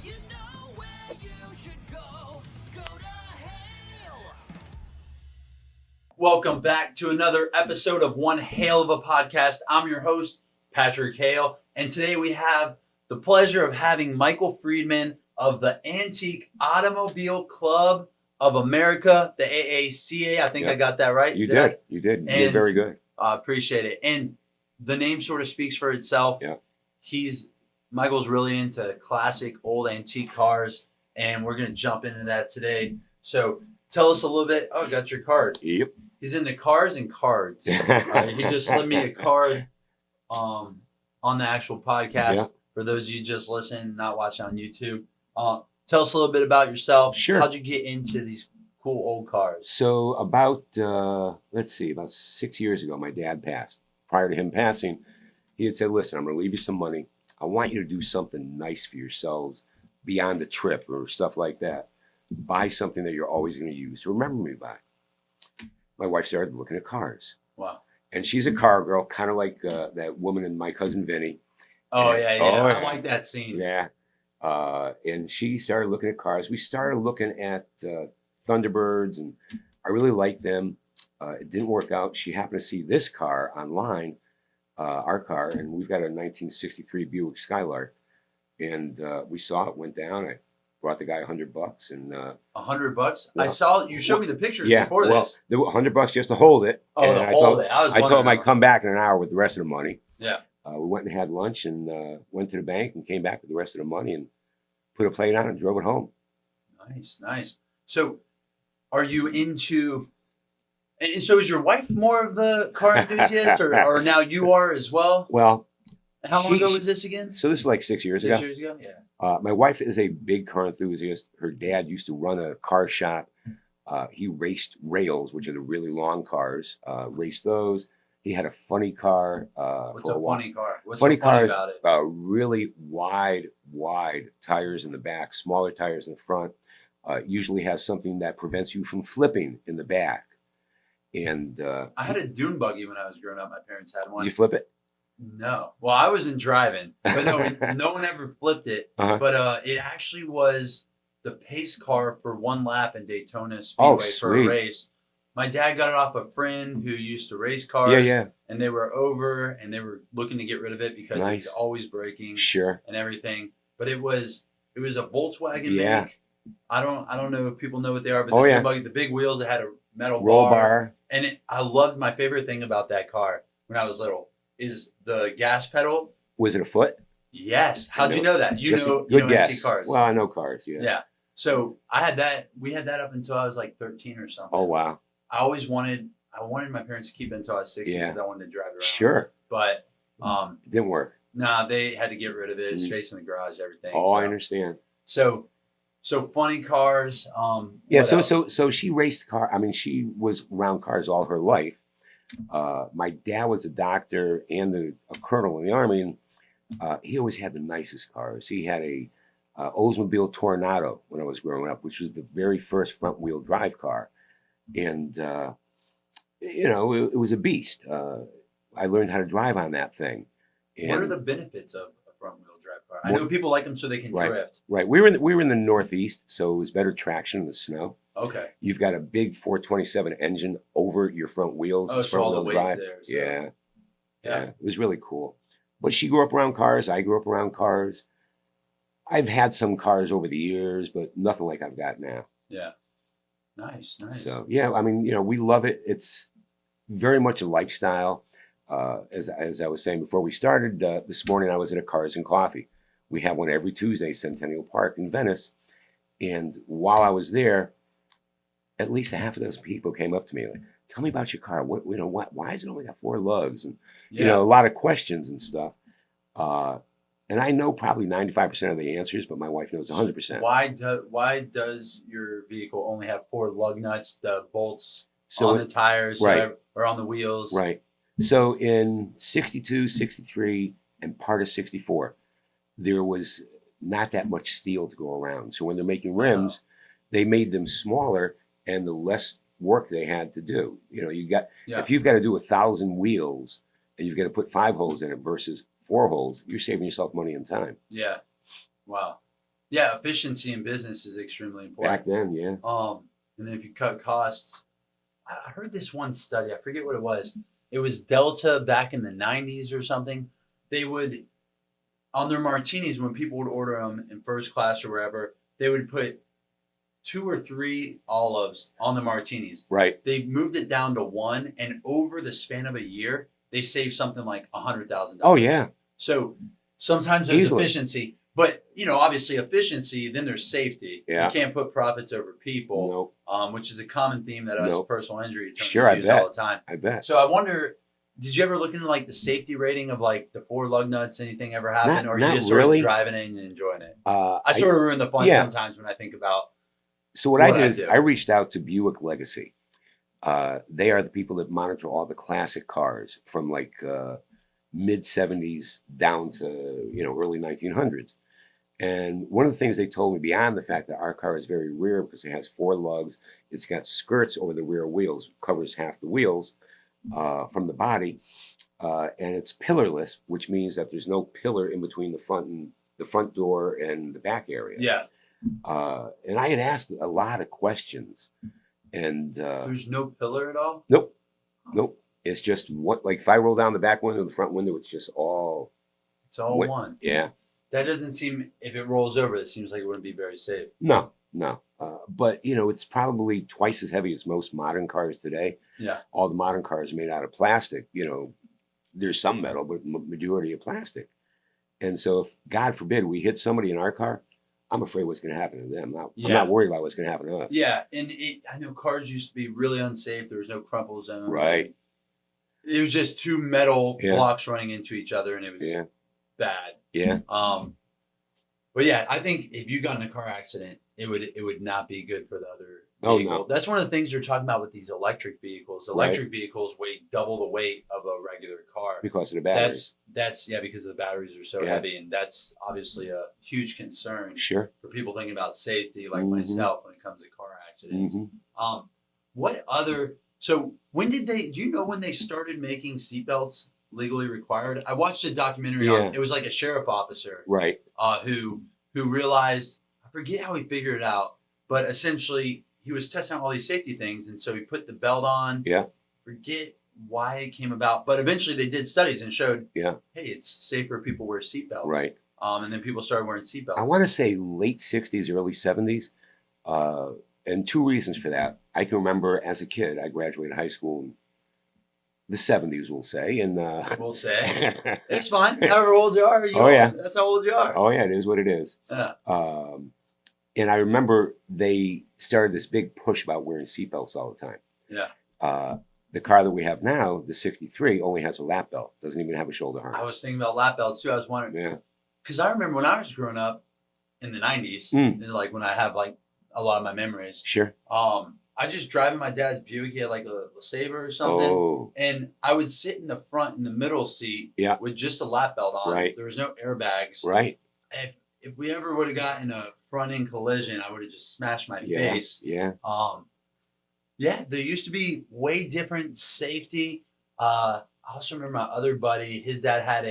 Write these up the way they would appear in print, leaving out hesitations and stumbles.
You know where you should go. Go to Hale. Welcome back to another episode of One Hale of a Podcast. I'm your host, Patrick Hale, and today we have the pleasure of having Michael Freedman of the Antique Automobile Club of America, the AACA. I think I got that right. You did. You did very good. I appreciate it. And the name sort of speaks for itself. Yeah. Michael's really into classic old antique cars, and we're going to jump into that today. So tell us a little bit. Oh, got your card. Yep. He's into cars and cards. He just slipped me a card on the actual podcast. Yeah. For those of you just listening, not watching on YouTube. Tell us a little bit about yourself. Sure. How'd you get into these cool old cars? So about 6 years ago, my dad passed. Prior to him passing, he had said, listen, I'm going to leave you some money. I want you to do something nice for yourselves beyond a trip or stuff like that. Buy something that you're always going to use to remember me by. My wife started looking at cars. Wow. And she's a car girl, kind of like that woman in My Cousin Vinny. Oh, And- yeah. Oh, I like that scene. Yeah. And she started looking at cars. We started looking at Thunderbirds, and I really liked them. It didn't work out. She happened to see this car online, our car, and we've got a 1963 Buick Skylark. And we saw it, went down. I brought the guy $100, and $100? I Well, saw you showed me the pictures yeah, before well, this. there were $100 just to hold it. Oh, and to I hold told, it. I I told him wondering. I'd come back in an hour with the rest of the money. Yeah. We went and had lunch and went to the bank and came back with the rest of the money and put a plate on it and drove it home. Nice. So, are you into? And so, is your wife more of the car enthusiast, or now you are as well? Well, How long she- ago was this again? so this is like 6 years 6 ago. years ago. Yeah. My wife is a big car enthusiast. Her dad used to run a car shop. He raced rails, which are the really long cars. Raced those. He had a funny car. What's for a while. funny car? What's Funny so funny cars, about it? really wide tires in the back, smaller tires in the front. Usually has something that prevents you from flipping in the back. And I had a dune buggy when I was growing up. My parents had one. did you flip it? No. Well, I wasn't driving, but no one ever flipped it. Uh-huh. But it actually was the pace car for one lap in Daytona Speedway Oh, for a sweet. race. My dad got it off a friend who used to race cars. Yeah. And they were over, and they were looking to get rid of it because it was Nice. always breaking Sure. and everything. But it was a Volkswagen Yeah. make. I don't know if people know what they are, but Oh, the yeah. dune buggy, the big wheels that had a metal Roll bar. and I loved my favorite thing about that car when I was little is the gas pedal. Was it a foot? Yes. How'd you know that? You Just a know, good guess. antique cars. Well, I know cars. Yeah. Yeah. So I had that. We had that up until I was like 13 or something. Oh wow. I wanted my parents to keep it until I was 16 Yeah. because I wanted to drive around. Sure. But It didn't work. nah, they had to get rid of it. Mm. Space in the garage, everything. Oh, so. I understand. So funny cars. Yeah. what else? So she raced car. I mean, she was around cars all her life. My dad was a doctor and a colonel in the army, and he always had the nicest cars. He had a Oldsmobile Tornado when I was growing up, which was the very first front wheel drive car, and it was a beast. I learned how to drive on that thing. What are And- the benefits of a front wheel drive car? I know people like them so they can Right. drift. Right. We were in the Northeast, so it was better traction in the snow. Okay. You've got a big 427 engine over your front wheels. Oh, It's so all the front-wheel weight's drive. there. So. Yeah. It was really cool. But she grew up around cars. I grew up around cars. I've had some cars over the years, but nothing like I've got now. Yeah. Nice. So yeah, I mean, we love it. It's very much a lifestyle. As I was saying before we started, this morning I was at a Cars and Coffee. We have one every Tuesday, Centennial Park in Venice. And while I was there, at least a half of those people came up to me like, "Tell me about your car. Why has it only got 4 lugs?" And Yeah. a lot of questions and stuff. And I know probably 95% of the answers, but my wife knows 100%. Why does your vehicle only have 4 lug nuts, the bolts So on the tires, right. or on the wheels? Right. So in 62, 63, and part of 64, there was not that much steel to go around. So when they're making rims, they made them smaller and the less work they had to do. If you've got to do 1,000 wheels and you've got to put 5 holes in it versus 4 holes, you're saving yourself money and time. Yeah. Wow. Yeah, efficiency in business is extremely important. Back then, yeah. And then if you cut costs, I heard this one study. I forget what it was. It was Delta back in the '90s or something. They would on their martinis when people would order them in first class or wherever, they would put 2 or 3 olives on the martinis. Right. They moved it down to 1, and over the span of a year, they saved something like $100,000. Oh yeah. So sometimes there's Easily. efficiency, but obviously efficiency. Then there's safety. Yeah. You can't put profits over people, Nope. which is a common theme that us Nope. personal injury attorneys Sure, I use bet. all the time. I bet. So I wonder, did you ever look into like the safety rating of like the 4 lug nuts? Anything ever happen, or are you not just sort really. of driving it and enjoying it? I I sort of ruin the fun yeah. sometimes when I think about. So what I what did I is do. I reached out to Buick Legacy. They are the people that monitor all the classic cars from like mid 70s down to early 1900s. And one of the things they told me, beyond the fact that our car is very rare because it has 4 lugs, it's got skirts over the rear wheels, covers half the wheels from the body, and it's pillarless, which means that there's no pillar in between the front door and the back area. Yeah, And I had asked a lot of questions, and there's no pillar at all. nope. It's just what, like if I roll down the back window, the front window, it's just all. It's all Wait. one. Yeah. That doesn't seem. If it rolls over, it seems like it wouldn't be very safe. No. But it's probably twice as heavy as most modern cars today. Yeah. All the modern cars are made out of plastic. There's some metal, but majority of plastic. And so if, God forbid, we hit somebody in our car, I'm afraid what's going to happen to them. I'm Yeah. not worried about what's going to happen to us. Yeah, and I know cars used to be really unsafe. There was no crumple zone. Right. It was just 2 metal Yeah. blocks running into each other, and it was Yeah. bad. Yeah. But yeah, I think if you got in a car accident, it would not be good for the other Oh, vehicle. no. That's one of the things you're talking about with these electric vehicles. Right. Electric vehicles weigh double the weight of a regular car. Because of the battery. That's because the batteries are so Yeah. heavy, and that's obviously a huge concern Sure. for people thinking about safety, like Mhm. myself, when it comes to car accidents. Hmm. What other? So when did they? Do you know when they started making seatbelts legally required? I watched a documentary Yeah. on. It was like a sheriff officer Right. who realized, I forget how he figured it out, but essentially he was testing out all these safety things, and so he put the belt on. Yeah. Forget why it came about, but eventually they did studies and showed, Yeah. hey, it's safer if people wear seatbelts. Right. And then people started wearing seatbelts. I want to say late 60s, early 70s. And 2 reasons for that. I can remember as a kid, I graduated high school in the 70s, we'll say. And We'll say it's fine. However old you are, Oh, yeah. that's how old you are. oh, yeah, it is what it is. Yeah. And I remember they started this big push about wearing seatbelts all the time. Yeah. The car that we have now, the 63, only has a lap belt. Doesn't even have a shoulder harness. I was thinking about lap belts too. I was wondering Yeah. because I remember when I was growing up in the '90s, and like when I have like a lot of my memories. Sure. I just driving my dad's Buick. He had like a Sabre or something. Oh. And I would sit in the front, in the middle seat, Yeah. with just a lap belt on. Right. There was no airbags. Right. If we ever would have gotten a front end collision, I would have just smashed my Yeah. face. Yeah. Yeah, there used to be way different safety. I also remember my other buddy. His dad had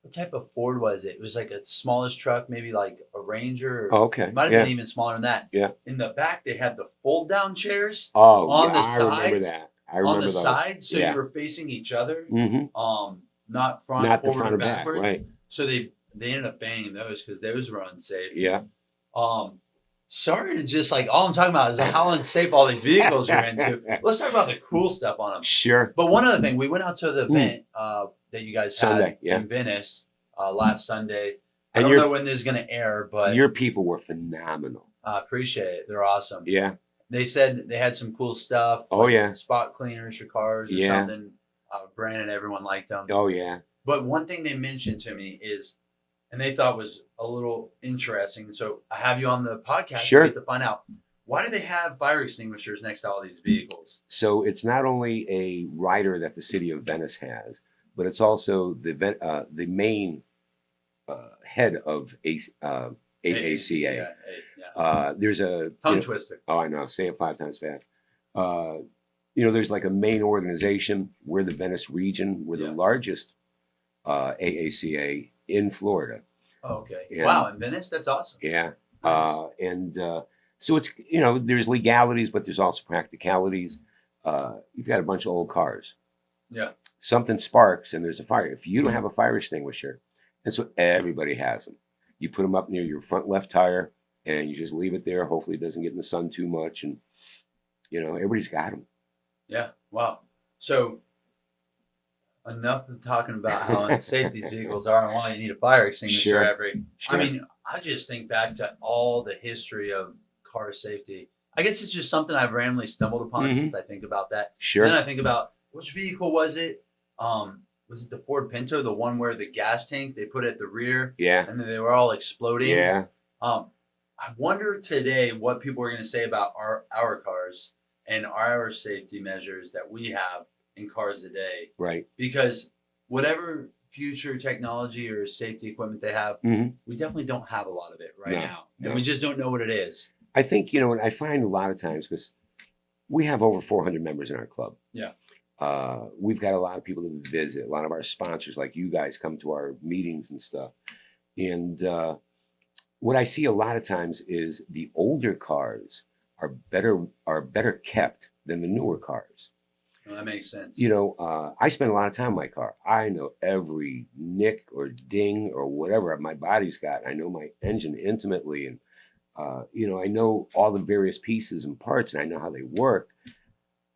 what type of Ford was it? It was like a smallest truck, maybe like a Ranger. Or, Oh, okay. it might have Yeah. been even smaller than that. Yeah. In the back, they had the fold down chairs Oh, on yeah, the I remember sides- that. I remember on the those. sides, so Yeah. you were facing each other. Mm-hmm. Not front, Not the forward, front or or back. backwards. Right. So they ended up banning those because those were unsafe. Yeah. Sorry to just like all I'm talking about is how unsafe all these vehicles are into. Let's talk about the cool stuff on them. Sure. But one other thing, we went out to the event that you guys had Sunday, yeah. in Venice last Sunday. I And don't your- know when this is going to air, but Your people were phenomenal. I appreciate it. They're awesome. Yeah. They said they had some cool stuff. Oh, like yeah. spot cleaners for cars or Yeah. something. Brandon, everyone liked them. Oh, yeah. But one thing they mentioned to me is, and they thought was a little interesting. So I have you on the podcast Sure. to get to find out, why do they have fire extinguishers next to all these vehicles? So it's not only a rider that the city of Venice has, but it's also the main head of AACA. Yeah. There's a Tongue twister. Oh, I know. Say it 5 times fast. There's like a main organization. We're the Venice region. We're the Yeah. largest AACA in Florida. Oh, okay. And- Wow, in Venice, that's awesome. Yeah. Nice. So it's, there's legalities, but there's also practicalities. You've got a bunch of old cars. Yeah. Something sparks and there's a fire. If you don't have a fire extinguisher, and so everybody has them, you put them up near your front left tire and you just leave it there. Hopefully it doesn't get in the sun too much. And, everybody's got them. Yeah. Wow. So enough of talking about how unsafe these vehicles are and why you need a fire extinguisher Sure. every. Sure. I mean, I just think back to all the history of car safety. I guess it's just something I've randomly stumbled upon Mhm. since I think about that. Sure. And then I think about which vehicle was it? Was it the Ford Pinto, the one where the gas tank they put at the rear Yeah. and then they were all exploding? Yeah. I wonder today what people are going to say about our cars and our safety measures that we have in cars today. Right. Because whatever future technology or safety equipment they have, Mhm. we definitely don't have a lot of it right No, now. no. And we just don't know what it is. I think, and I find a lot of times, because we have over 400 members in our club. Yeah. We've got a lot of people that visit. A lot of our sponsors, like you guys, come to our meetings and stuff. And what I see a lot of times is the older cars are better kept than the newer cars. Well, that makes sense. I spend a lot of time in my car. I know every nick or ding or whatever my body's got. I know my engine intimately, and I know all the various pieces and parts, and I know how they work.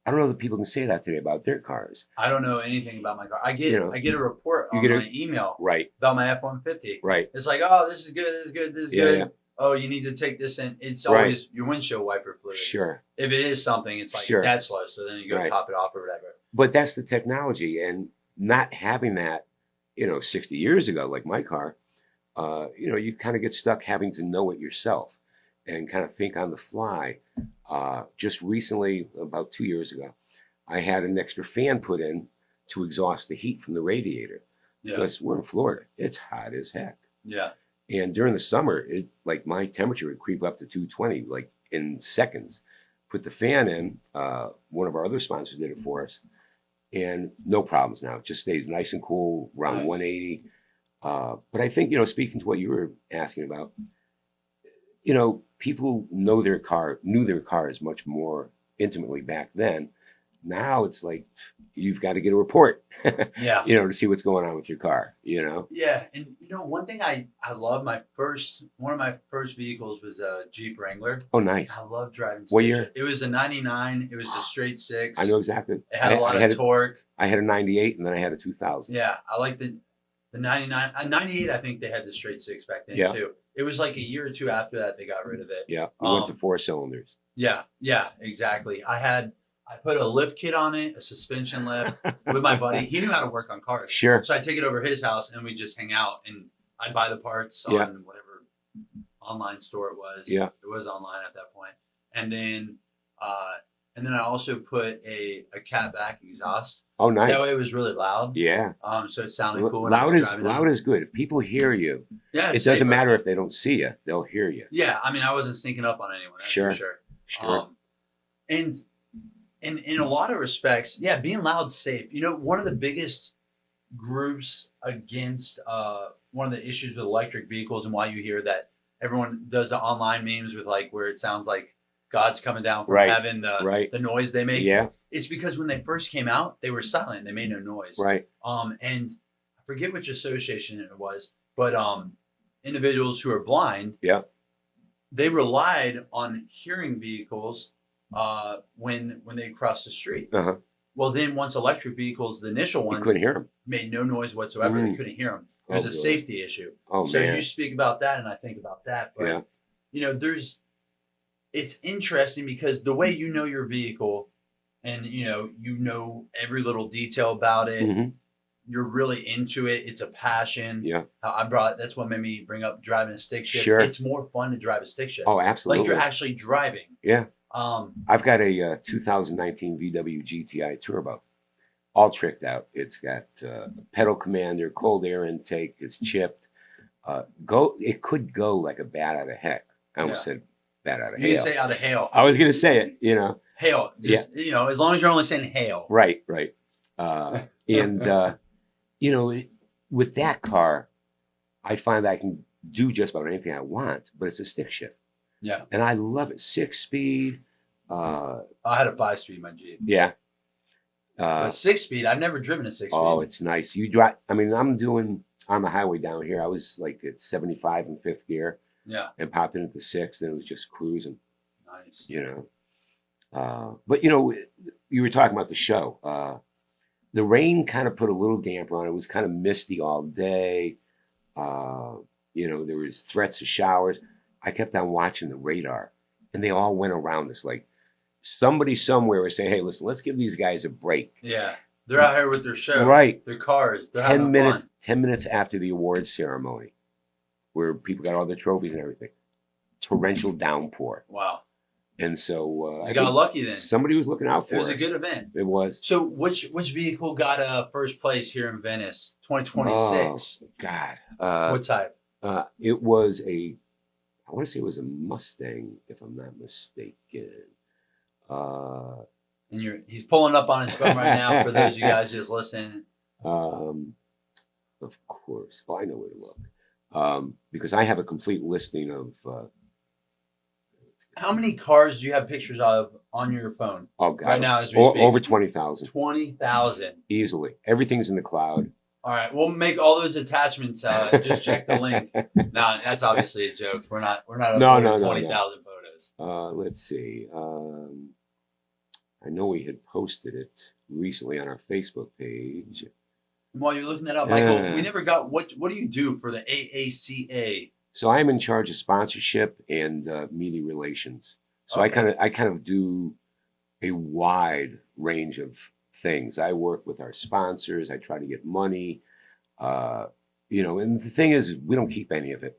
I don't know that people can say that today about their cars. I don't know anything about my car. I get a report You on get my email Right, about my F-150. right. It's like, oh, this is good, this is good, this is Yeah, good. yeah. Oh, you need to take this in. It's Right. always your windshield wiper fluid. Sure. If it is something, it's like Sure. that's low. So then you go Right. top it off or whatever. But that's the technology, and not having that, 60 years ago, like my car, you kind of get stuck having to know it yourself and kind of think on the fly. Just recently, about 2 years ago, I had an extra fan put in to exhaust the heat from the radiator Yeah. because we're in Florida. It's hot as heck. Yeah. And during the summer, my temperature would creep up to 220, like in seconds. Put the fan in. One of our other sponsors did it for us, and no problems now. It just stays nice and cool around Nice. 180. But I think, speaking to what you were asking about, people knew their cars much more intimately back then. Now it's like you've got to get a report, Yeah. to see what's going on with your car. Yeah. And one thing I love, one of my first vehicles was a Jeep Wrangler. Oh, nice. I love driving. What station. year? It was a 99. It was a straight six. I know exactly. It had a lot of torque. I had a 98 and then I had a 2000. Yeah. I like the 99. 98, I think they had the straight six back then Yeah. too. It was like a year or two after that they got rid of it. Yeah. We went to 4 cylinders. Yeah. Yeah, exactly. I put a lift kit on it, a suspension lift with my buddy. He knew how to work on cars. Sure. So I take it over his house and we just hang out and I'd buy the parts on Yeah. whatever online store it was. Yeah. It was online at that point. And then I also put a cat back exhaust. Oh, nice. That way it was really loud. Yeah. So it sounded cool. when I Loud was is driving loud down. is good. If people hear you, Yeah, it it's doesn't safer. matter if they don't see you; they'll hear you. Yeah, I mean, I wasn't sneaking up on anyone. That's Sure. for sure. Sure. And in a lot of respects, yeah, being loud's safe. One of the biggest groups against one of the issues with electric vehicles and why you hear that everyone does the online memes with where it sounds like God's coming down from Right. heaven, the noise they make. Yeah. It's because when they first came out, they were silent. They made no noise. Right. And I forget which association it was, but individuals who are blind, Yeah. they relied on hearing vehicles when they crossed the street. Uh-huh. Well, then once electric vehicles, the initial You ones couldn't hear them. made no noise whatsoever. They Mm. couldn't hear them. It was Oh, a good. safety issue. Oh So man. you speak about that, and I think about that. But Yeah. it's interesting because the way you know your vehicle, and every little detail about it. Mhm. You're really into it. It's a passion. Yeah. That's what made me bring up driving a stick shift. Sure. It's more fun to drive a stick shift. Oh, Like absolutely. you're actually driving. Yeah. Um, I've got a 2019 VW GTI Turbo, all tricked out. It's got pedal commander, cold air intake. It's chipped. It could go like a bat out of heck. I almost said bat out of you hail. say out of hail. I was gonna say it. Hail. Just, as long as you're only saying hail. Right. And with that car, I find I can do just about anything I want, but it's a stick shift. Yeah. And I love it. 6-speed. I had a 5-speed in my Jeep. Yeah. But 6-speed, I've never driven a 6-speed. Oh, it's nice. You drive. I mean, I'm doing on the highway down here. I was like at 75 in fifth gear. Yeah. And popped it into sixth, and it was just cruising. Nice. But you were talking about the show. The rain kind of put a little damper on it. It was kind of misty all day. There was threats of showers. I kept on watching the radar, and they all went around us. Like somebody somewhere was saying, "Hey, listen, let's give these guys a break." Yeah, they're out here with their show, right? Their cars. They're 10 minutes after the awards ceremony, where people got all their trophies and everything, torrential downpour. Wow. And so you got lucky then. Somebody was looking out for us. It was a good event. It was. So which vehicle got first place here in Venice, 2026? Oh, God. What type? It was I want to say it was a Mustang, if I'm not mistaken. And he's pulling up on his phone right now for those of you guys just listening. Of course. Well, I know where to look. Because I have a complete listing of... How many cars do you have pictures of on your phone? Oh, God. Right now as we speak? Over 20,000. 20,000. Easily. Everything's in the cloud. All right, we'll make all those attachments. Just check the link. No, that's obviously a joke. We're not uploading 20,000 photos. Let's see. I know we had posted it recently on our Facebook page. While you're looking that up, Michael, we never got what do you do for the AACA? So I'm in charge of sponsorship and media relations. So Okay. I kind of do a wide range of things. I work with our sponsors. I try to get money. And the thing is, we don't keep any of it.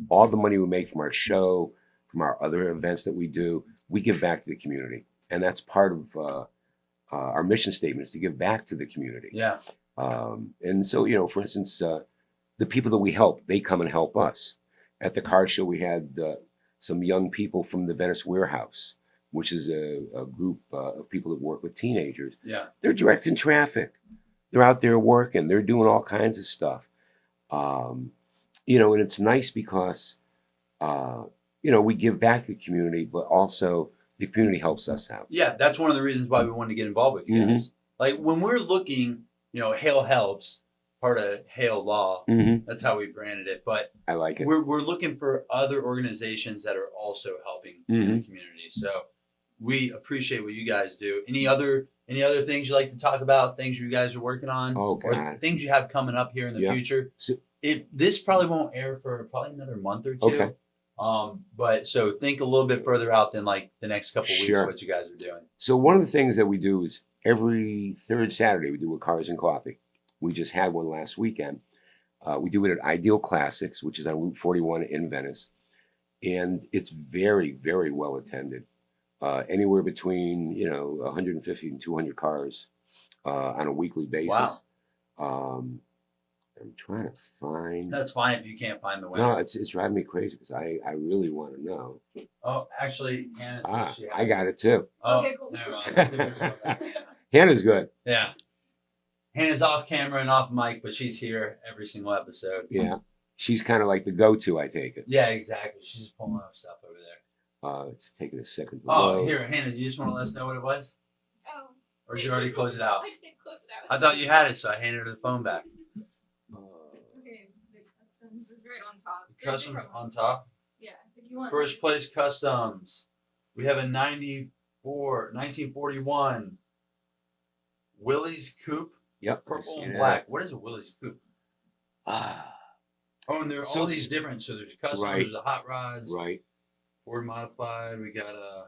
All the money we make from our show, from our other events that we do, we give back to the community. And that's part of our mission statement, is to give back to the community. Yeah. And so, for instance, the people that we help, they come and help us. At the car show, we had some young people from the Venice Warehouse, which is a group of people that work with teenagers. Yeah. They're directing traffic. They're out there working. They're doing all kinds of stuff. And it's nice because, we give back to the community, but also the community helps us out. Yeah, that's one of the reasons why we wanted to get involved with you guys. Like when we're looking, Hale Helps, part of Hale Law. That's how we branded it. But I like it. We're looking for other organizations that are also helping in the community. So we appreciate what you guys do. Any other things you like to talk about? Things you guys are working on? Oh, God. Or things you have coming up here in the future? So, This probably won't air for probably another month or two. Okay. But so think a little bit further out than like the next couple weeks Sure. what you guys are doing. So one of the things that we do is every third Saturday we do a Cars and Coffee. We just had one last weekend. We do it at Ideal Classics, which is on Route 41 in Venice. And it's very, very well attended. Anywhere between, 150 and 200 cars on a weekly basis. Wow. I'm trying to find... That's fine if you can't find the winner. No, it's driving me crazy because I really want to know. Oh, actually, Hannah. I got it too. Oh, Okay, cool. never mind. Hannah's good. Yeah. Hannah's off camera and off mic, but she's here every single episode. Yeah. She's kind of like the go-to, I take it. Yeah, exactly. She's just pulling up stuff over there. It's taking a second to Oh, load. here, Hannah, do you just want to let us know what it was? Oh. Or did you already close it out? I said close it out. I thought you had it, so I handed her the phone back. Okay, the customs is right on top. Customs on top. Yeah, if you want. First place customs. We have a 1941 Willys Coupe, Yep. I purple see and that. black. What is a Willys Coupe? Ah, Oh, and there are all these different. So there's customs, Right. there's the hot rods, right. Ford modified. We got a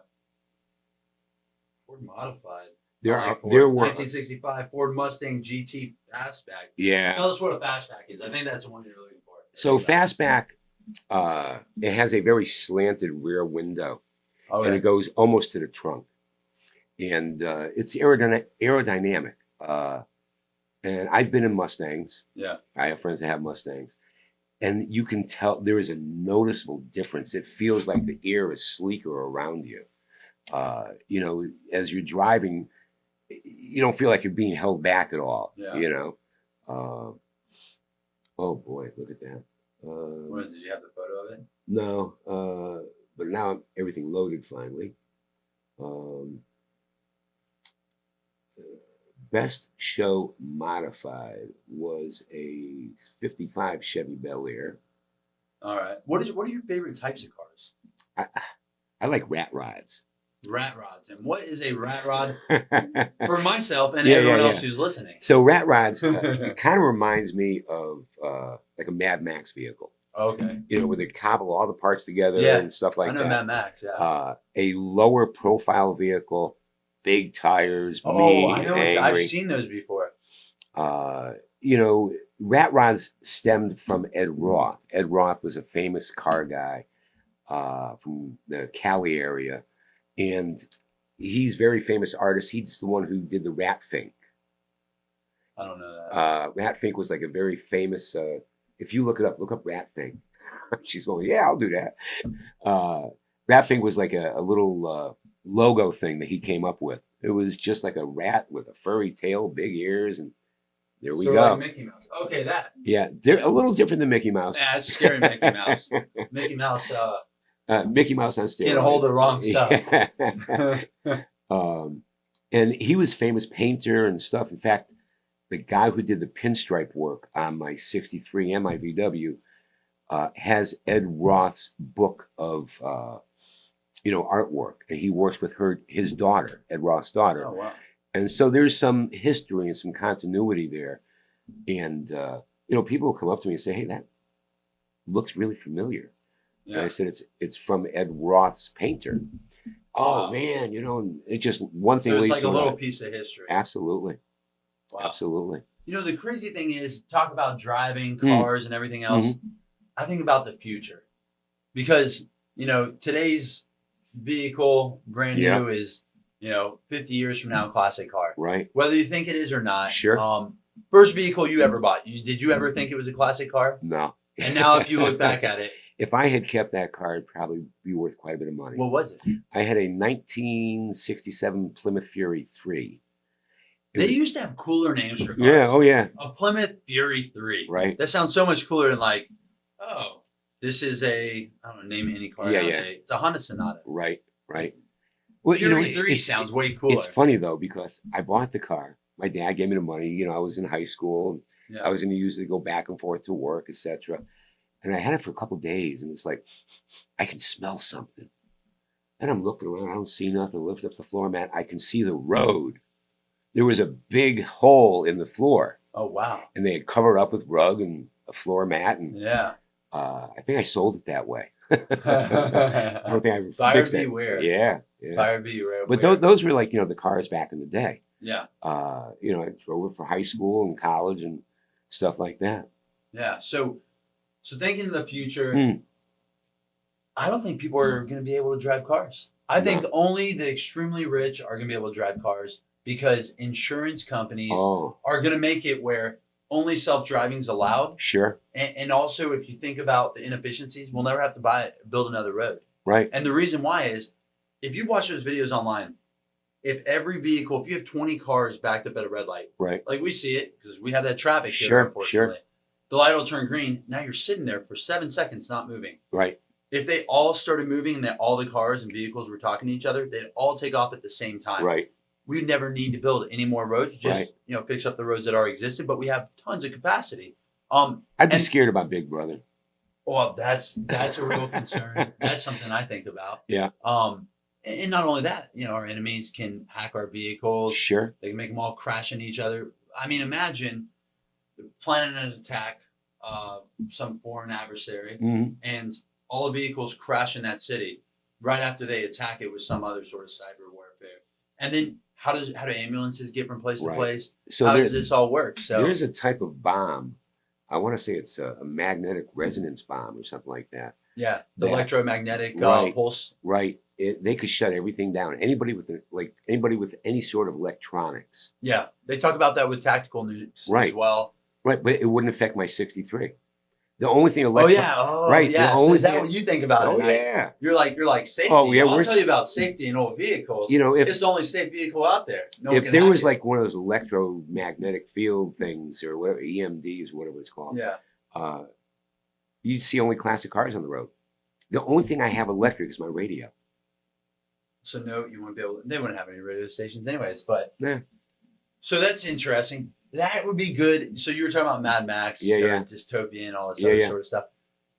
Ford modified. There I like are Ford. there were 1965 Ford Mustang GT Fastback. yeah. Tell us what a fastback is. I think that's the one you're looking for. So Fastback, it has a very slanted rear window, and Okay. it goes almost to the trunk, and it's aerodynamic. And I've been in Mustangs. Yeah. I have friends that have Mustangs, and you can tell there is a noticeable difference. It feels like the air is sleeker around you. As you're driving, you don't feel like you're being held back at all. Yeah. Oh boy, look at that. What is it? You have the photo of it? No, but now everything loaded finally. Best show modified was a 55 Chevy Bel Air. All right. What are your favorite types of cars? I like rat rods. Rat rods. And what is a rat rod for myself and Yeah, everyone yeah, else yeah. who's listening? So rat rods, it kind of reminds me of like a Mad Max vehicle. Okay. You know, where they cobble all the parts together Yeah, and stuff like I know that. Mad Max, yeah. A lower profile vehicle, big tires, Oh, mean, I know. I've angry. seen those before. You know, rat rods stemmed from Ed Roth. Ed Roth was a famous car guy from the Cali area, and he's a very famous artist. He's the one who did the Rat Fink. I don't know that. Rat Fink was like a very famous. If you look it up, look up Rat Fink. She's going, yeah, I'll do that. Rat Fink was like a little logo thing that he came up with. It was just like a rat with a furry tail, big ears, and there we So go. like Mickey Mouse. Okay, that. Yeah, they're a little different than Mickey Mouse. Yeah, it's scary Mickey Mouse. Mickey Mouse Mickey Mouse on steroids. can't hold the wrong stuff. And he was a famous painter and stuff. In fact, the guy who did the pinstripe work on my 63 and my VW has Ed Roth's book of artwork, and he works with his daughter, Ed Roth's daughter. Oh, wow. And so there's some history and some continuity there. And people will come up to me and say, "Hey, that looks really familiar." Yeah. And I said, "It's from Ed Roth's painter." Oh Wow. man, it just one thing So it's leads like to a little another. piece of history. Absolutely, Wow. absolutely. The crazy thing is, talk about driving Mm. cars and everything else. I think about the future because, today's vehicle, brand Yeah. new, is, 50 years from now, a classic car. Right. Whether you think it is or not. Sure. First vehicle you ever bought, did you ever think it was a classic car? No. And now if you look back at it, if I had kept that car, it'd probably be worth quite a bit of money. what was it? I had a 1967 Plymouth Fury 3. They used to have cooler names for cars. Yeah. Oh yeah. A Plymouth Fury 3. Right. That sounds so much cooler than like, oh, this is I don't know, name any car nowadays. Yeah. It's a Honda Sonata. Right. Right. Well, Fury 3 sounds way cooler. It's funny though, because I bought the car. My dad gave me the money. I was in high school. Yeah. I was going to use it to go back and forth to work, etc. And I had it for a couple of days, and it's like, I can smell something. And I'm looking around. I don't see nothing. I lift up the floor mat. I can see the road. There was a big hole in the floor. Oh, wow. And they had covered up with rug and a floor mat. And yeah. I think I sold it that way. I don't think I ever Buyer fixed it. beware. Yeah. Yeah. Buyer beware. But those were like, the cars back in the day. Yeah. I drove it for high school and college and stuff like that. Yeah. So thinking of the future, I don't think people are going to be able to drive cars. I think only the extremely rich are going to be able to drive cars because insurance companies are going to make it where only self-driving is allowed. Sure. And also, if you think about the inefficiencies, we'll never have to build another road. Right. And the reason why is, if you watch those videos online, if you have 20 cars backed up at a red light, right, like we see it because we have that traffic here, sure, unfortunately. Sure. The light will turn green. Now you're sitting there for 7 seconds not moving. Right. If they all started moving and that all the cars and vehicles were talking to each other, they'd all take off at the same time. Right. We'd never need to build any more roads. Just fix up the roads that already existed. But we have tons of capacity. I'd be scared about Big Brother. Well, that's a real concern. That's something I think about. Yeah. And not only that, our enemies can hack our vehicles. Sure. They can make them all crash into each other. I mean, imagine planning an attack, some foreign adversary, and all the vehicles crash in that city right after they attack it with some other sort of cyber warfare. And then how do ambulances get from place to place? So how does this all work? So there's a type of bomb. I want to say it's a magnetic resonance bomb or something like that. Yeah, the electromagnetic pulse. Right. They could shut everything down. Anybody with any sort of electronics. Yeah, they talk about that with tactical news as well. Right, but it wouldn't affect my 63. The only thing right. Yeah. So is that what you think about it? Oh yeah. You're like safety. Oh yeah. I'll tell you about safety in old vehicles. It's the only safe vehicle out there. If there was like one of those electromagnetic field things or whatever, EMDs, whatever it's called. Yeah. You see only classic cars on the road. The only thing I have electric is my radio. So no, you wouldn't be able. They wouldn't have any radio stations, anyways. But Yeah. so that's interesting. That would be good. So you were talking about Mad Max, Yeah, yeah. dystopian, all this Yeah, other yeah. sort of stuff.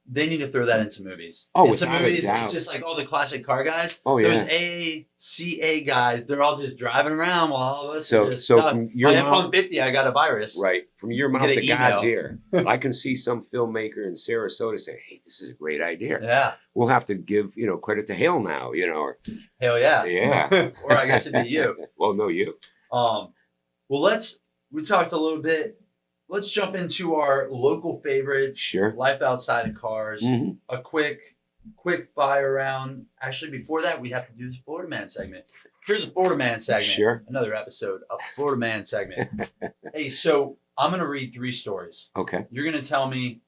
They need to throw that into movies. Oh, into without a movies, doubt. it's just like all the classic car guys. Oh, yeah. Those AACA guys, they're all just driving around while all of us So- are just so stuck. from your I mouth- F-150, I got a virus. Right. From your You mouth get to an God's email. ear. I can see some filmmaker in Sarasota say, hey, this is a great idea. Yeah. We'll have to give, credit to Hale now, or Hell yeah. Yeah. Or I guess it'd be you. well, no, you. Well, we talked a little bit. Let's jump into our local favorites. Sure. Life outside of cars. hmm A quick fire round. Actually, before that, we have to do this Florida Man segment. Here's a Florida Man segment. Sure. Another episode of Florida Man segment. Hey, so I'm going to read 3 stories. Okay. You're going to tell me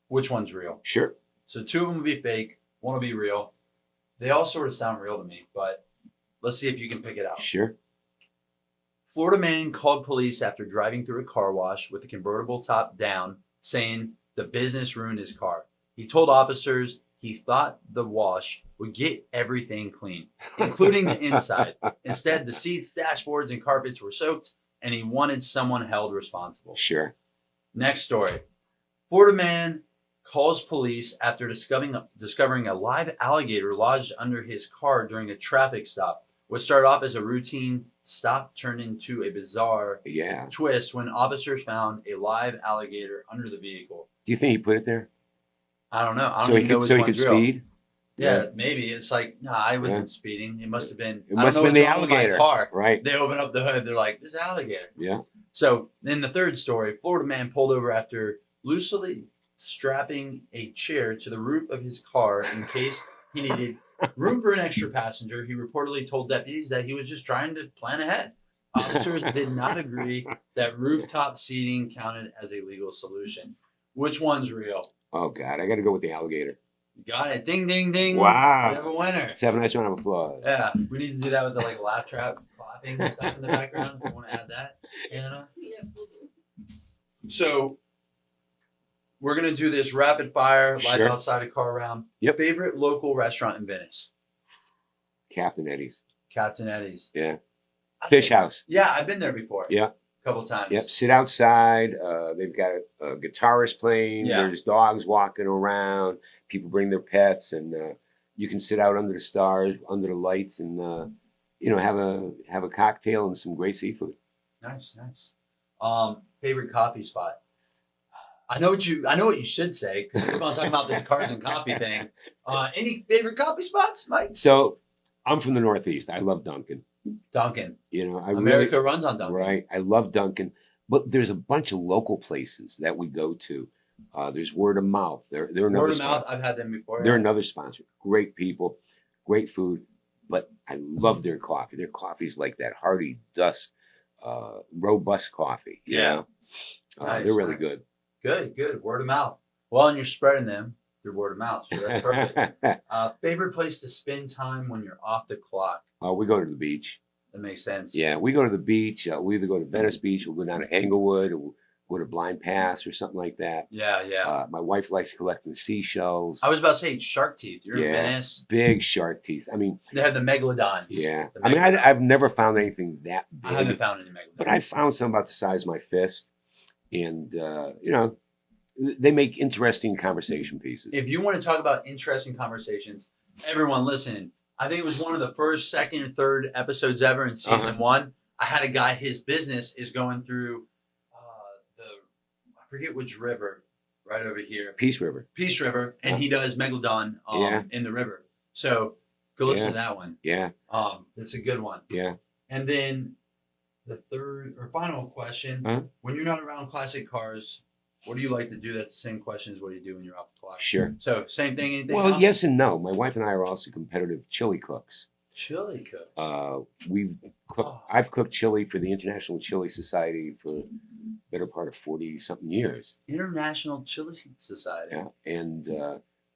which one's real. Sure. So 2 of them will be fake. 1 will be real. They all sort of sound real to me, but let's see if you can pick it out. Sure. Florida man called police after driving through a car wash with the convertible top down, saying the business ruined his car. He told officers he thought the wash would get everything clean, including the inside. Instead, the seats, dashboards, and carpets were soaked, and he wanted someone held responsible. Sure. Next story. Florida man calls police after discovering a live alligator lodged under his car during a traffic stop. What started off as a routine stop turned into a bizarre Yeah. twist when officers found a live alligator under the vehicle. Do you think he put it there? I don't know. I don't So he even know could, which so he could one's real. speed? Yeah, maybe. It's like, nah, I wasn't Yeah. speeding. It must have been. It I must don't have know been the what's wrong with my alligator. car. Right. They open up the hood. They're like, there's an alligator. Yeah. So in the third story, Florida man pulled over after loosely strapping a chair to the roof of his car in case he needed room for an extra passenger. He reportedly told deputies that he was just trying to plan ahead. Officers did not agree that rooftop seating counted as a legal solution. Which one's real? Oh, God. I got to go with the alligator. Got it. Ding, ding, ding. Wow. We have a winner. Let's have a nice round of applause. Yeah, we need to do that with the laugh trap clapping and stuff in the background. You want to add that, Anna? Yes, we'll do. So we're gonna do this rapid fire life Sure. outside of car round. Yep. Favorite local restaurant in Venice? Captain Eddie's. Captain Eddie's. Yeah. I Fish think- House. Yeah, I've been there before. Yeah. A couple times. Yep. Sit outside. They've got a guitarist playing. Yeah. There's dogs walking around. People bring their pets, and you can sit out under the stars, under the lights, and have a cocktail and some great seafood. Nice, nice. Favorite coffee spot? I know what you should say because we're talking about this cars and coffee thing. Any favorite coffee spots, Mike? So, I'm from the Northeast. I love Dunkin'. Dunkin'. I America runs on Dunkin'. Right. I love Dunkin', but there's a bunch of local places that we go to. There's Word of Mouth. They're another Word of mouth. sponsor. I've had them before. They're another sponsor. Great people, great food, but I love their coffee. Their coffee's like that hearty dusk, robust coffee. you Yeah. know? Nice, They're really nice. good. Good. Word of mouth. Well, and you're spreading them through word of mouth. So that's perfect. Favorite place to spend time when you're off the clock? We go to the beach. That makes sense. Yeah, we go to the beach. We either go to Venice Beach, we'll go down to Englewood, or we'll go to Blind Pass or something like that. Yeah. My wife likes collecting seashells. I was about to say shark teeth. You're in Yeah. Venice. Big shark teeth. I mean, They have the megalodons. yeah. The I mean, megalodon. I've never found anything that I haven't big, found any megalodons. but I found some about the size of my fist, and they make interesting conversation pieces. If you want to talk about interesting conversations, everyone listen. I think it was one of the first, second, or third episodes ever in season 1. I had a guy. His business is going through I forget which river, right over here, Peace River. Peace River, and he does megalodon Yeah. in the river. So go listen Yeah. to that one. Yeah, It's a good one. yeah. And then the third or final question: Huh? when you're not around classic cars, what do you like to do? That's the same question as what do you do when you're off the clock? Sure. So same thing. Anything Well, else? yes and no. My wife and I are also competitive chili cooks. Chili cooks. I've cooked chili for the International Chili Society for the better part of 40-something years. International Chili Society. Yeah, and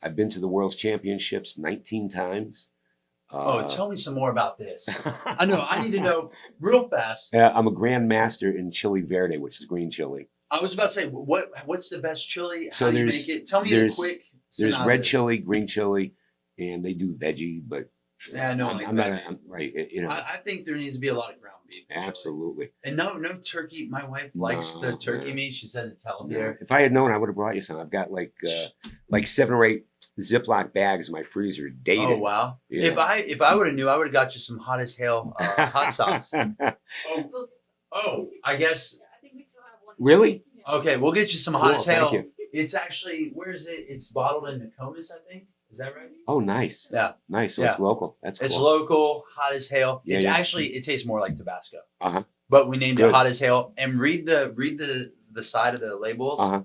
I've been to the World's Championships 19 times. Tell me some more about this. I know. I need to know real fast. I'm a Grand Master in Chili Verde, which is green chili. I was about to say, what's the best chili? So How do you there's- make it? Tell me a there's- quick There's red Synopsis. chili, green chili, and they do veggie, but Yeah, no, like I'm not. veggie. I'm, right, you know, I think there needs to be a lot of ground beef. in chili. absolutely. And no turkey. My wife likes the No, turkey no. meat. She says it's No. healthier. If I had known, I would have brought you some. I've got like 7 or 8 Ziploc bags in my freezer dated. Oh wow! Yeah. If I would have knew, I would have got you some hot as hell hot sauce. I guess. Yeah, I think we still have one. Really? Yeah. Okay, we'll get you some Cool, hot as hell. thank you. It's actually, where is it? It's bottled in Nokomis, I think. Is that right? Oh, nice. Yeah. Nice. So Yeah. it's local. That's cool. It's local, hot as hell. Yeah, It's yeah. actually, it tastes more like Tabasco. Uh-huh. But we named Good. it hot as hell. And read the side of the labels, Uh-huh.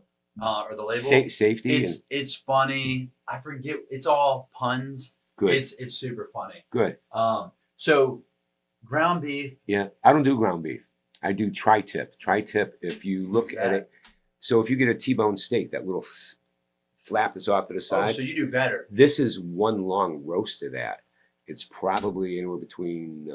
or the label. Safety. It's funny. I forget. It's all puns. Good. It's super funny. Good. So ground beef. Yeah. I don't do ground beef. I do tri-tip. Tri-tip, if you look What's at that? it. So if you get a T-bone steak, that little flap that's off to the Oh, side. so you do better. This is one long roast of that. It's probably anywhere between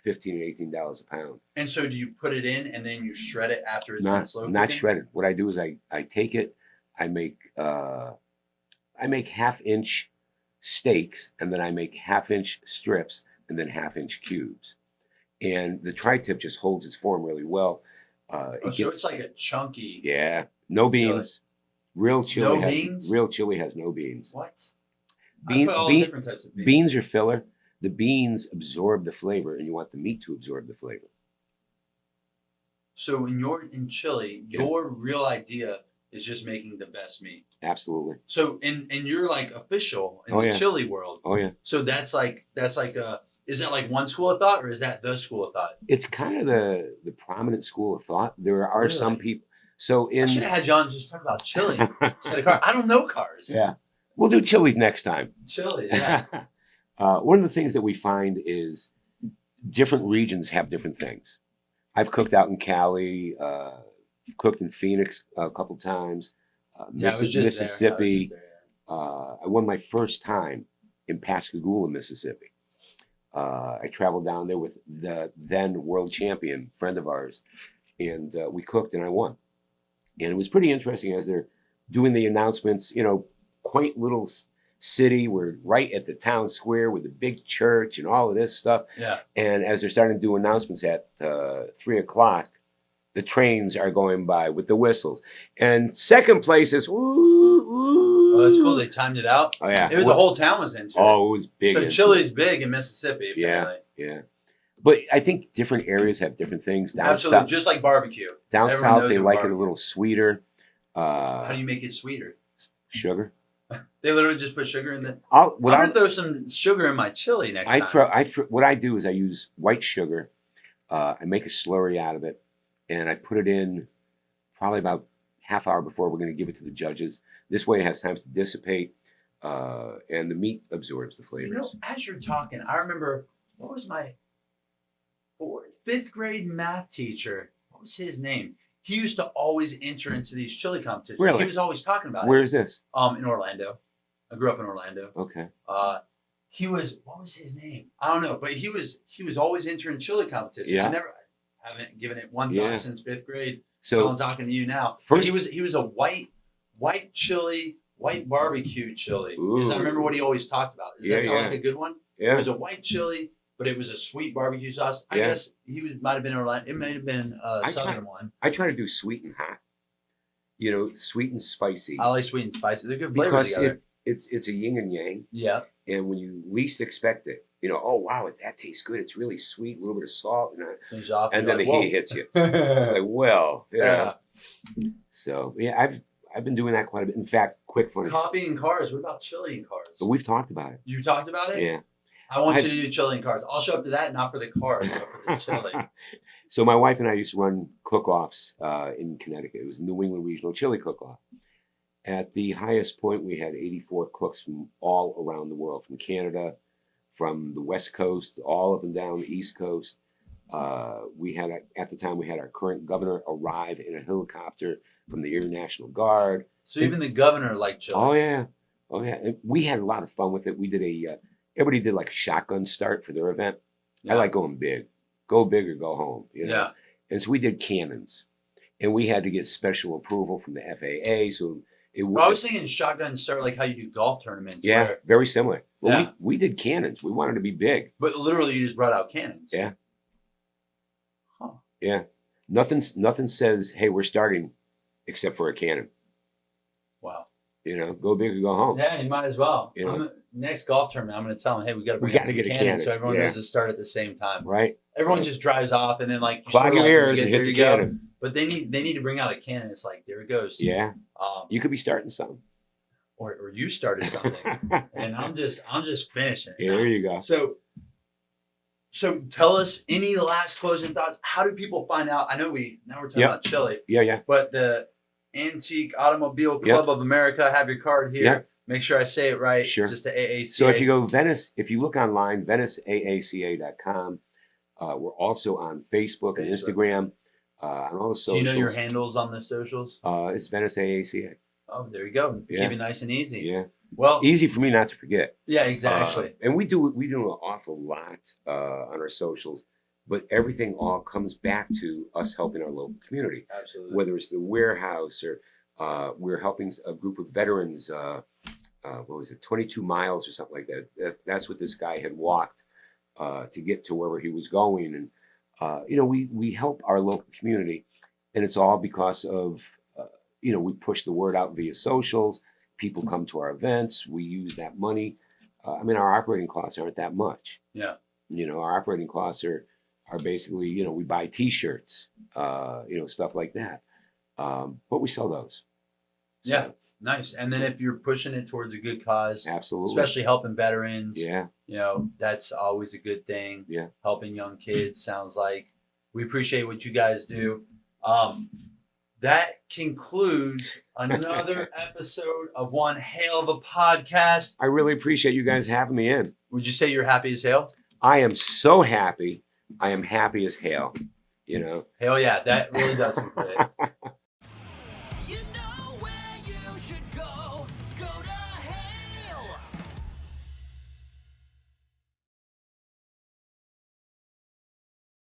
$15 and $18 a pound. And so do you put it in and then you shred it after it's been slow Not cooking? shredded. What I do is I take it, I make 1/2-inch steaks, and then I make 1/2-inch strips, and then 1/2-inch cubes. And the tri-tip just holds its form really well. So it's like a chunky. Yeah, no beans. Real chili No beans? Real chili has no beans. What? Bean- I put all bean- different types of beans. Beans are filler. The beans absorb the flavor, and you want the meat to absorb the flavor. So in chili, Yeah. your real idea is just making the best meat. Absolutely. So and you're like official in Oh, the yeah. chili world. Oh yeah. So that's like is that like one school of thought or is that the school of thought? It's kind of the prominent school of thought. There are some Really? people. So I should have had John just talk about chili instead of car. I don't know cars. Yeah, we'll do chilies next time. Chili, yeah. One of the things that we find is different regions have different things. I've cooked out in Cali, cooked in Phoenix a couple times, Yeah, I was just Mississippi. there. I was just I won my first time in Pascagoula, Mississippi. I traveled down there with the then world champion friend of ours, and we cooked and I won. And it was pretty interesting as they're doing the announcements, you know, quaint little city. We're right at the town square with the big church and all of this stuff. Yeah. And as they're starting to do announcements at 3 o'clock, the trains are going by with the whistles. And second place is, woo, woo. Oh, that's cool. They timed it out. Oh, yeah. The whole town was into it. Oh, it was big. So into chili's it. big in Mississippi, apparently. Yeah. But I think different areas have different things. Down Absolutely, south, just like barbecue. down Everyone south knows they what like it a barbecue little sweeter. How do you make it sweeter? Sugar. They literally just put sugar in the. I'm I'm gonna throw some sugar in my chili next time. I throw. What I do is I use white sugar. I make a slurry out of it, and I put it in probably about half hour before we're going to give it to the judges. This way, it has time to dissipate, and the meat absorbs the flavors. You know, as you're talking, I remember what was my 5th grade math teacher? What was his name? He used to always enter into these chili competitions. Really? He was always talking about Where is this? it. In Orlando. I grew up in Orlando. Okay. He was what was his name? I don't know, but he was always entering chili competitions. Yeah. I haven't given it one Yeah. thought since 5th grade. So I'm talking to you now. First- But he was a white chili, white barbecue chili. Because I Ooh. remember what he always talked about. Does Yeah, that sound yeah. like a good one? It yeah, was a white chili, but it was a sweet barbecue sauce. I Yeah. guess might have been Orlando. It may have been a I southern one. I try to do sweet and hot. You know, sweet and spicy. I like sweet and spicy. They're good flavor Because together. it's a yin and yang. Yeah. And when you least expect it, you know, oh wow, that tastes good. It's really sweet, a little bit of salt, Comes off, and you're then the like, heat "Whoa." hits you. It's like, well, Yeah. So yeah, I've been doing that quite a bit. In fact, quick funny. Coffee and cars. What about chili and cars? But we've talked about it. You talked about it? Yeah. I want I've- you to do chili and cars. I'll show up to that, not for the cars, but for the chili. So my wife and I used to run cook-offs in Connecticut. It was New England Regional Chili Cook-Off. At the highest point, we had 84 cooks from all around the world, from Canada, from the West Coast, all up and down the East Coast. We had at the time we had our current governor arrive in a helicopter from the Air National Guard. So even the governor liked chili. Oh yeah. And we had a lot of fun with it. We did everybody did like a shotgun start for their event. Yeah. I like going big. Go big or go home. You know? Yeah. And so we did cannons. And we had to get special approval from the FAA. So It Well, I was was, thinking shotgun start like how you do golf tournaments. yeah, where- very similar. Well, Yeah. we did cannons. We wanted to be big. but literally you just brought out cannons. Yeah. Huh. Yeah. Nothing says, hey, we're starting except for a cannon. Wow. You know, go big or go home. Yeah, you might as well. You know. Next golf tournament, I'm going to tell them, hey, we got to We bring gotta out some get a cannons cannon. so everyone Yeah. knows to start at the same time. Right? Everyone Right. just drives off and then like Clog sort of your like, ears okay, and hit there the you go. cannon. But they need to bring out a cannon. It's like there it goes. Yeah. Um, You could be starting something. or you started something, and I'm just finishing. it Yeah, now. there you go. So tell us any last closing thoughts. How do people find out? I know now we're talking Yep. about Chile, Yeah. but the Antique Automobile Club of America. I have your card here. Yep. Make sure I say it right. Sure. Just the AACA. So if you go Venice, if you look online, VeniceAACA.com. We're also on Facebook and Instagram, on all the do socials. you know your handles on the socials? It's Venice AACA. Oh, there you go. Yeah. Keep it nice and easy. Yeah. Well, Easy for me not to forget. yeah, exactly. And we do an awful lot on our socials, but everything all comes back to us helping our local community. Absolutely. Whether it's the warehouse or we're helping a group of veterans. What was it, 22 miles or something like that. That's what this guy had walked to get to wherever he was going. And, we help our local community. And it's all because of, we push the word out via socials. People come to our events. We use that money. Our operating costs aren't that much. Yeah. Our operating costs are basically, we buy T-shirts, stuff like that. But we sell those. So, Yeah. Nice. And then if you're pushing it towards a good cause, absolutely. especially helping veterans, Yeah. that's always a good thing. Yeah. Helping young kids sounds like we appreciate what you guys do. That concludes another episode of One Hale of a Podcast. I really appreciate you guys having me in. Would you say you're happy as hell? I am so happy. I am happy as hell. Hell yeah, that really does. You know